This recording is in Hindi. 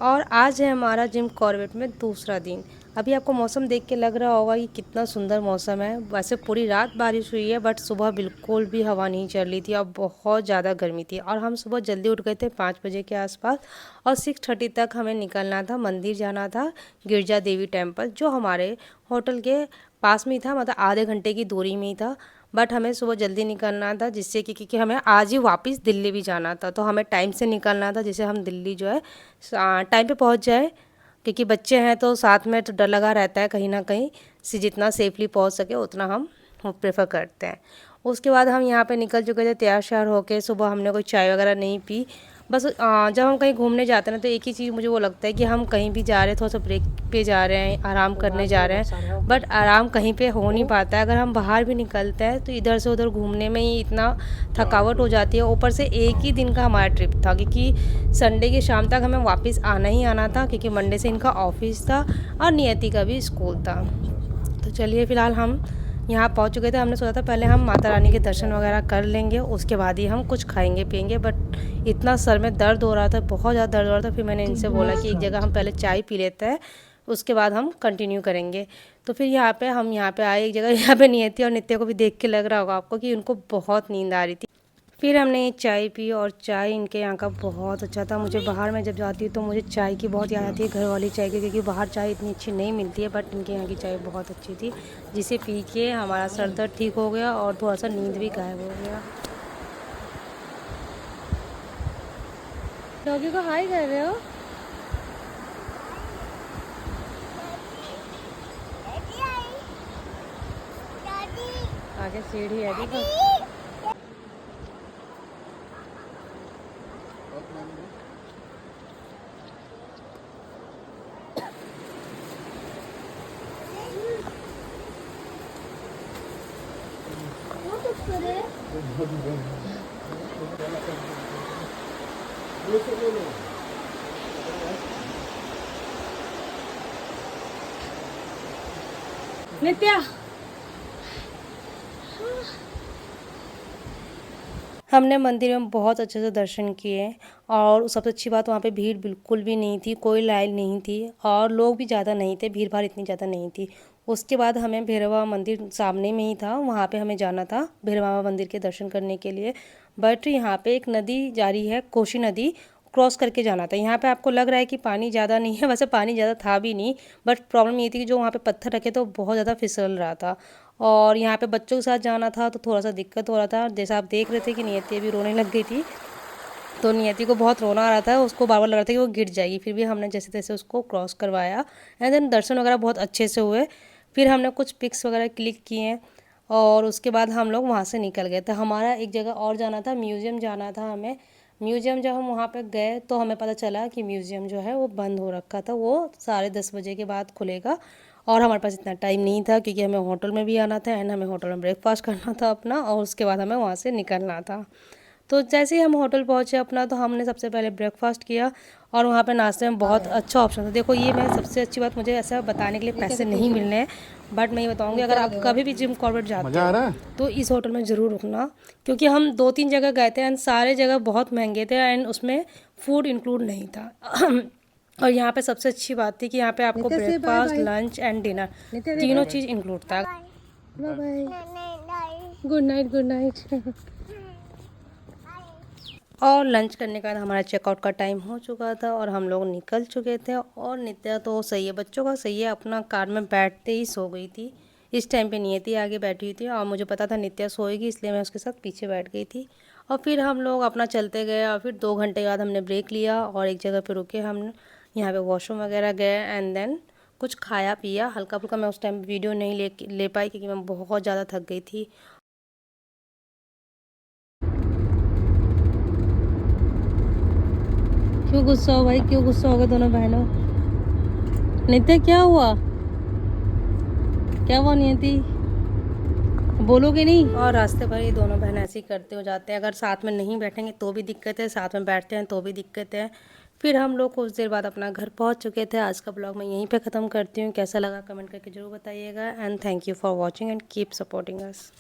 और आज है हमारा जिम कॉर्बेट में दूसरा दिन। अभी आपको मौसम देख के लग रहा होगा कि कितना सुंदर मौसम है। वैसे पूरी रात बारिश हुई है बट सुबह बिल्कुल भी हवा नहीं चल रही थी और बहुत ज़्यादा गर्मी थी। और हम सुबह जल्दी उठ गए थे 5 बजे के आसपास और 6:30 तक हमें निकलना था, मंदिर जाना था, गिरजा देवी टेम्पल जो हमारे होटल के पास में ही था, मतलब आधे घंटे की दूरी में ही था। बट हमें सुबह जल्दी निकलना था जिससे कि क्योंकि हमें आज ही वापस दिल्ली भी जाना था, तो हमें टाइम से निकलना था जिससे हम दिल्ली जो है टाइम पे पहुंच जाए। क्योंकि बच्चे हैं तो साथ में तो डर लगा रहता है कहीं ना कहीं से, जितना सेफली पहुंच सके उतना हम प्रेफर करते हैं। उसके बाद हम यहाँ पे निकल चुके थे तैयार श्यार होके। सुबह हमने कोई चाय वगैरह नहीं पी। बस जब हम कहीं घूमने जाते हैं ना तो एक ही चीज़ मुझे वो लगता है कि हम कहीं भी जा रहे हैं, थोड़ा सा ब्रेक पे जा रहे हैं, आराम करने जा रहे हैं। बट आराम कहीं पे हो नहीं पाता है। अगर हम बाहर भी निकलते हैं तो इधर से उधर घूमने में ही इतना थकावट हो जाती है। ऊपर से एक ही दिन का हमारा ट्रिप था क्योंकि संडे की शाम तक हमें वापस आना ही आना था, क्योंकि मंडे से इनका ऑफिस था और नियति का भी स्कूल था। तो चलिए फ़िलहाल हम यहाँ पहुँच चुके थे। हमने सोचा था पहले हम माता रानी के दर्शन वगैरह कर लेंगे, उसके बाद ही हम कुछ खाएंगे पिएंगे। बट इतना सर में दर्द हो रहा था, बहुत ज़्यादा दर्द हो रहा था। फिर मैंने इनसे बोला कि एक जगह हम पहले चाय पी लेते हैं, उसके बाद हम कंटिन्यू करेंगे। तो फिर हम यहाँ पे आए एक जगह। यहाँ पे नियति और नित्य को भी देख के लग रहा होगा आपको कि उनको बहुत नींद आ रही थी। फिर हमने ये चाय पी और चाय इनके यहाँ का बहुत अच्छा था। मुझे बाहर में जब जाती हूँ तो मुझे चाय की बहुत याद आती है, घर वाली चाय की, क्योंकि बाहर चाय इतनी अच्छी नहीं मिलती है। बट इनके यहाँ की चाय बहुत अच्छी थी जिसे पी के हमारा सर दर्द ठीक हो गया और थोड़ा सा नींद भी गायब हो गया। डॉगी को हाय कर रहे हो? आगे सीढ़ी है देखो। नित्या, हमने मंदिर में बहुत अच्छे से दर्शन किए और सबसे अच्छी बात वहाँ पे भीड़ बिल्कुल भी नहीं थी, कोई लाइन नहीं थी और लोग भी ज़्यादा नहीं थे, भीड़ भाड़ इतनी ज़्यादा नहीं थी। उसके बाद हमें भैरव बाबा मंदिर सामने में ही था, वहाँ पे हमें जाना था भैरव बाबा मंदिर के दर्शन करने के लिए। बट यहाँ पे एक नदी जा रही है, कोसी नदी, क्रॉस करके जाना था। यहाँ पे आपको लग रहा है कि पानी ज़्यादा नहीं है, वैसे पानी ज़्यादा था भी नहीं। बट प्रॉब्लम ये थी कि जो वहाँ पे पत्थर रखे थे वो बहुत ज़्यादा फिसल रहा था और यहाँ पे बच्चों के साथ जाना था तो थोड़ा सा दिक्कत हो रहा था। जैसा आप देख रहे थे कि नियति अभी रोने लग गई थी, तो नियति को बहुत रोना आ रहा था, उसको बार बार लग रहा था कि वो गिर जाएगी। फिर भी हमने जैसे तैसे उसको क्रॉस करवाया एंड देन दर्शन वगैरह बहुत अच्छे से हुए। फिर हमने कुछ पिक्स वगैरह क्लिक किए और उसके बाद हम लोग वहाँ से निकल गए थे। हमारा एक जगह और जाना था, म्यूज़ियम जाना था हमें। म्यूज़ियम जब हम वहाँ पे गए तो हमें पता चला कि म्यूज़ियम जो है वो बंद हो रखा था, वो 10:30 बजे के बाद खुलेगा। और हमारे पास इतना टाइम नहीं था क्योंकि हमें होटल में भी आना था एंड हमें होटल में ब्रेकफास्ट करना था अपना, और उसके बाद हमें वहाँ से निकलना था। तो जैसे ही हम होटल पहुँचे अपना, तो हमने सबसे पहले ब्रेकफास्ट किया और वहाँ पे नाश्ते में बहुत अच्छा ऑप्शन था। देखो ये मैं सबसे अच्छी बात, मुझे ऐसा बताने के लिए पैसे नहीं मिलने हैं, बट मैं ये बताऊँगी अगर आप कभी भी जिम कॉर्बेट जाते हो तो इस होटल में ज़रूर रुकना, क्योंकि हम 2-3 जगह गए थे एंड सारे जगह बहुत महंगे थे एंड उसमें फूड इंक्लूड नहीं था। और यहाँ पे सबसे अच्छी बात थी कि यहाँ पे आपको ब्रेकफास्ट, लंच एंड डिनर तीनों चीज़ इंक्लूड था। Bye bye, good night, good night. और लंच करने के बाद हमारा चेकआउट का टाइम हो चुका था और हम लोग निकल चुके थे। और नित्या तो सही है, बच्चों का सही है, अपना कार में बैठते ही सो गई थी। इस टाइम पे नियति आगे बैठी हुई थी और मुझे पता था नित्या सोएगी, इसलिए मैं उसके साथ पीछे बैठ गई थी। और फिर हम लोग अपना चलते गए और फिर 2 घंटे बाद हमने ब्रेक लिया और एक जगह पे रुके। हम यहाँ पे वॉशरूम वगैरह गए एंड देन कुछ खाया पिया हल्का फुल्का। मैं उस टाइम वीडियो नहीं ले पाई क्योंकि मैं बहुत ज़्यादा थक गई थी। क्यों गुस्सा हो भाई, क्यों गुस्सा हो गए दोनों बहनों? नित्य क्या हुआ, क्या हुआ नियति, बोलोगे नहीं? और रास्ते भर ये दोनों बहन ऐसे ही करते हो जाते हैं, अगर साथ में नहीं बैठेंगे तो भी दिक्कत है, साथ में बैठते हैं तो भी दिक्कत है। फिर हम लोग कुछ देर बाद अपना घर पहुंच चुके थे। आज का ब्लॉग मैं यहीं पे ख़त्म करती हूँ। कैसा लगा कमेंट करके जरूर बताइएगा and thank you for watching and keep supporting us.